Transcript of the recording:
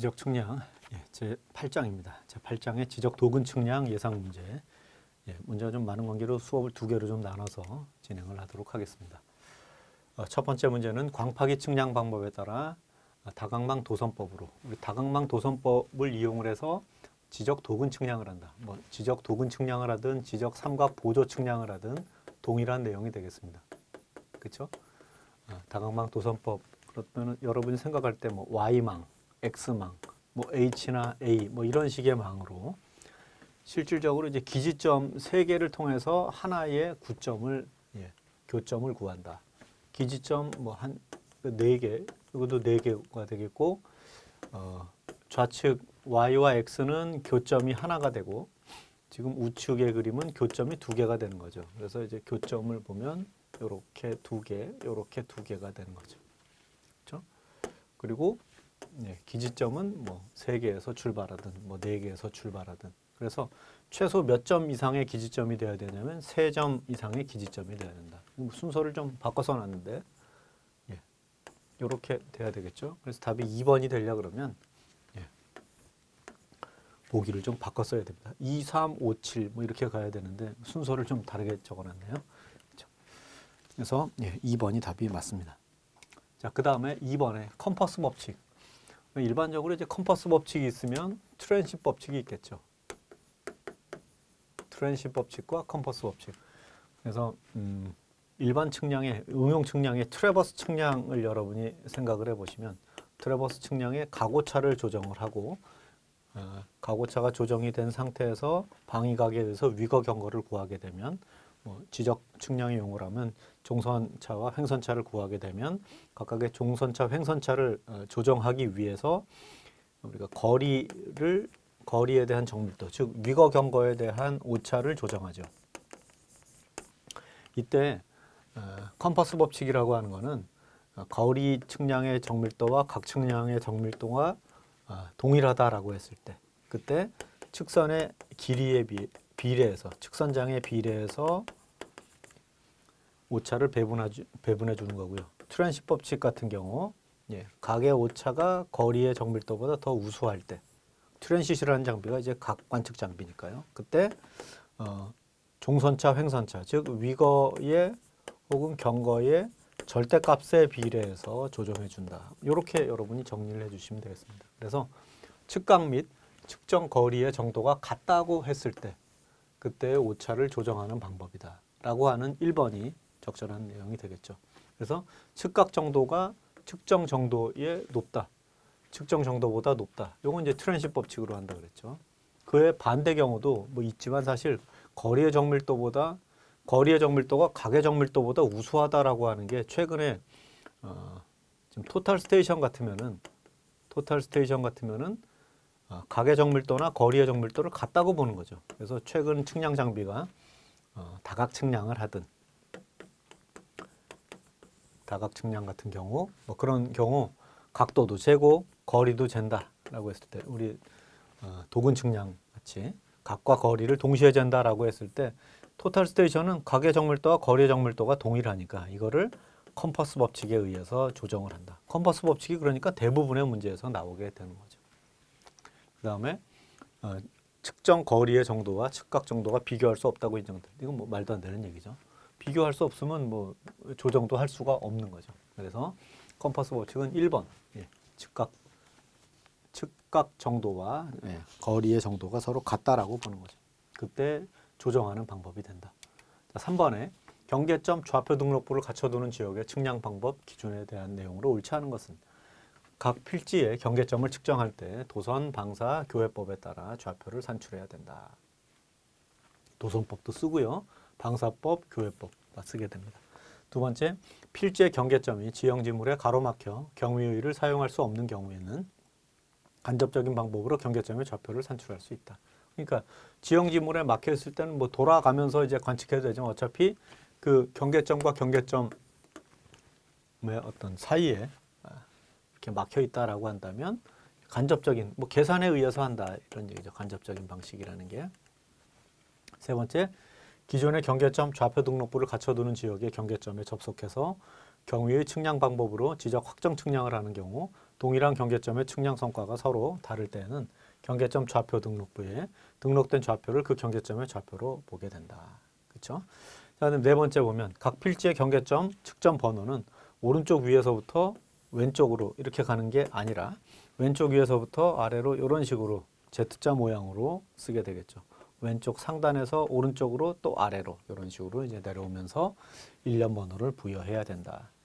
지적 측량 제 8장입니다. 제 8장의 지적 도근 측량 예상 문제. 문제가 좀 많은 관계로 수업을 두 개로 좀 나눠서 진행을 하도록 하겠습니다. 첫 번째 문제는 광파기 측량 방법에 따라 다각망 도선법으로 우리 다각망 도선법을 이용을 해서 지적 도근 측량을 한다. 뭐 지적 도근 측량을 하든 지적 삼각 보조 측량을 하든 동일한 내용이 되겠습니다. 그렇죠? 다각망 도선법 그러면 여러분이 생각할 때 뭐 Y망, X망, 뭐 H나 A 뭐 이런 식의 망으로 실질적으로 이제 기지점 세 개를 통해서 하나의 구점을 교점을 구한다. 기지점 뭐 한 네 개, 이것도 네 개가 되겠고 좌측 Y와 X는 교점이 하나가 되고 지금 우측의 그림은 교점이 두 개가 되는 거죠. 그래서 이제 교점을 보면 이렇게 두 개, 이렇게 두 개가 되는 거죠. 그렇죠? 그리고 기지점은 뭐 세 개에서 출발하든 뭐 네 개에서 출발하든 그래서 최소 몇 점 이상의 기지점이 되어야 되냐면 3점 이상의 기지점이 되어야 된다. 순서를 좀 바꿔서 놨는데 이렇게 돼야 되겠죠. 그래서 답이 2번이 되려 그러면 보기를 좀 바꿔 써야 됩니다. 2, 3, 5, 7 뭐 이렇게 가야 되는데 순서를 좀 다르게 적어놨네요. 그렇죠? 그래서 2번이 답이 맞습니다. 자, 그 다음에 2번에 컴퍼스 법칙. 일반적으로 이제 컴퍼스 법칙이 있으면 트랜시 법칙이 있겠죠. 트랜시 법칙과 컴퍼스 법칙. 그래서 일반 측량의 응용 측량의 트래버스 측량을 여러분이 생각을 해보시면 트래버스 측량의 가고차를 조정을 하고 가고차가 조정이 된 상태에서 방위각에 의해서 위거 경거를 구하게 되면 지적 측량의 용어로 하면 종선차와 횡선차를 구하게 되면 각각의 종선차, 횡선차를 조정하기 위해서 우리가 거리에 대한 정밀도, 즉 위거 경거에 대한 오차를 조정하죠. 이때 컴퍼스 법칙이라고 하는 것은 거리 측량의 정밀도와 각 측량의 정밀도가 동일하다라고 했을 때 그때 측선의 길이에 비례해서 측선장의 비례해서 오차를 배분해 주는 거고요. 트랜시 법칙 같은 경우 각의 오차가 거리의 정밀도보다 더 우수할 때 트랜시시라는 장비가 이제 각 관측 장비니까요. 그때 종선차, 횡선차 즉 위거의 혹은 경거의 절대값에 비례해서 조정해 준다. 이렇게 여러분이 정리를 해주시면 되겠습니다. 그래서 측각 및 측정 거리의 정도가 같다고 했을 때 그때의 오차를 조정하는 방법이다 라고 하는 1번이 적절한 내용이 되겠죠. 그래서 측각 정도가 측정 정도에 높다. 측정 정도보다 높다. 이건 이제 트랜시 법칙으로 한다 그랬죠. 그의 반대 경우도 뭐 있지만 사실 거리의 정밀도가 각의 정밀도보다 우수하다라고 하는 게 최근에 지금 토탈 스테이션 같으면은 각의 정밀도나 거리의 정밀도를 같다고 보는 거죠. 그래서 최근 측량 장비가 다각 측량을 하든 다각 측량 같은 경우 뭐 그런 경우 각도도 재고 거리도 잰다라고 했을 때 우리 도근 측량 같이 각과 거리를 동시에 잰다라고 했을 때 토탈 스테이션은 각의 정밀도와 거리의 정밀도가 동일하니까 이거를 컴퍼스 법칙에 의해서 조정을 한다. 컴퍼스 법칙이 그러니까 대부분의 문제에서 나오게 되는 거죠. 그 다음에 측정 거리의 정도와 측각 정도가 비교할 수 없다고 인정된다. 이건 뭐 말도 안 되는 얘기죠. 비교할 수 없으면 뭐 조정도 할 수가 없는 거죠. 그래서 컴퍼스 법칙은 1번 측각 정도와 거리의 정도가 서로 같다라고 보는 거죠. 그때 조정하는 방법이 된다. 자, 3번에 경계점 좌표 등록부를 갖춰두는 지역의 측량 방법 기준에 대한 내용으로 옳지 않은 것은 각 필지의 경계점을 측정할 때 도선, 방사, 교회법에 따라 좌표를 산출해야 된다. 도선법도 쓰고요. 방사법, 교회법 다 쓰게 됩니다. 두 번째, 필지의 경계점이 지형지물에 가로막혀 경위의를 사용할 수 없는 경우에는 간접적인 방법으로 경계점의 좌표를 산출할 수 있다. 그러니까 지형지물에 막혀 있을 때는 뭐 돌아가면서 이제 관측해도 되지만 어차피 그 경계점과 경계점의 어떤 사이에 이렇게 막혀 있다라고 한다면 간접적인 뭐 계산에 의해서 한다 이런 얘기죠. 간접적인 방식이라는 게. 세 번째, 기존의 경계점 좌표 등록부를 갖춰두는 지역의 경계점에 접속해서 경위의 측량 방법으로 지적 확정 측량을 하는 경우 동일한 경계점의 측량 성과가 서로 다를 때에는 경계점 좌표 등록부에 등록된 좌표를 그 경계점의 좌표로 보게 된다. 그렇죠? 자, 그럼 네 번째 보면 각 필지의 경계점 측정 번호는 오른쪽 위에서부터 왼쪽으로 이렇게 가는 게 아니라 왼쪽 위에서부터 아래로 이런 식으로 Z자 모양으로 쓰게 되겠죠. 왼쪽 상단에서 오른쪽으로 또 아래로 이런 식으로 이제 내려오면서 일련 번호를 부여해야 된다.